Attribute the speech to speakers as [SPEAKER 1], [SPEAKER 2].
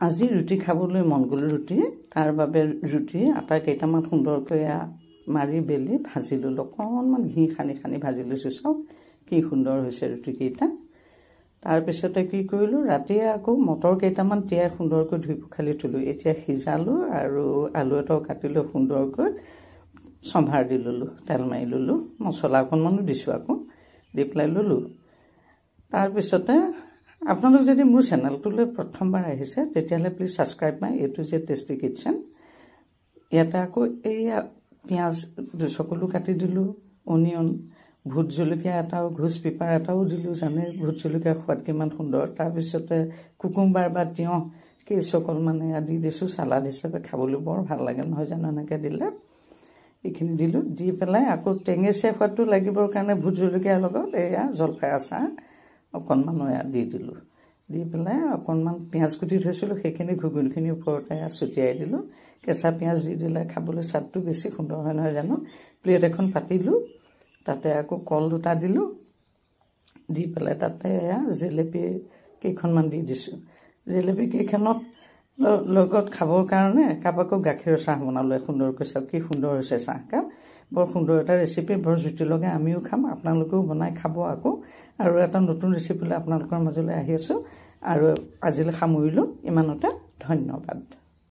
[SPEAKER 1] আজি ৰুটি খাবলৈ মন গ'ল ৰুটি তাৰ বাবে ৰুটি আটা কেইটামান সুন্দৰকৈ মাৰি বেলি ভাজি ললো অকণমান ঘি খানি খানি ভাজি লৈছো সব কি সুন্দৰ হৈছে ৰুটি কেইটা তাৰ পিছতে কি কৰিলো ৰাতি আকৌ মটৰ কেইটামান তিয়াই সুন্দৰকৈ ধুই পখালি থলো এতিয়া সিজালো আৰু আলু এটাও কাটিলো সুন্দৰকৈ সম্ভাৰ দি ললো তেল মাৰি ললো মছলা অকণমানো দিছো আকৌ দি পেলাই ললো তাৰ পিছতে আপোনালোক যদি মোৰ চেনেলটোলৈ প্ৰথমবাৰ আহিছে তেতিয়ালে প্লিজ সাবস্ক্ৰাইব মাই এটো যে টেষ্টি কিচেন ইয়াতে আকৌ এই পিয়াজ দুসকলো কাটি দিলো অনিয়ন ভুট জলকীয়া এটাও ঘুষ পিপাৰ এটাও দিলো জানে ভুট জলকীয়া সোৱাদ কিমান সুন্দৰ তাৰ পিছতে কুকুম্বাৰ বা তিয়হ কেইসকল মানে আদি দিছো সালাড হিচাপে খাবলৈ বৰ ভাল লাগে নহয় জানো এনেকৈ দিলে এইখিনি দিলো দি পেলাই আকৌ টেঙেচিয়া সোৱাদটো লাগিবৰ কাৰণে ভুট জলকীয়াৰ লগত এয়া জলফাই আচাৰ অকণমান দি দিলো দি পেলাই অকণমান পিয়াজ কুটি থৈছিলো সেইখিনি ঘুগুনখিনি ওপৰতে ছটিয়াই দিলো কেঁচা পিয়াজ দি দিলে খাবলৈ স্বাদটো বেছি সুন্দৰ হয় নহয় জানো প্লেট এখন পাতিলো তাতে আকৌ কল দুটা দিলো দি পেলাই তাতে জেলেপি কেইখনমান দি দিছো জেলেপি কেইখনত লগত খাবৰ কাৰণে কাপকো গাখীৰৰ চাহ বনালো সুন্দৰকৈ সব কি সুন্দৰ হৈছে চাহকাপ বৰ সুন্দৰ এটা ৰেচিপি বৰ জুতি লগা আমিও খাম আপোনালোকেও বনাই খাব আকৌ আৰু এটা নতুন ৰেচিপি লৈ আপোনালোকৰ মাজলৈ আহি আছো আৰু আজিলৈ সামৰিলো ইমানতে ধন্যবাদ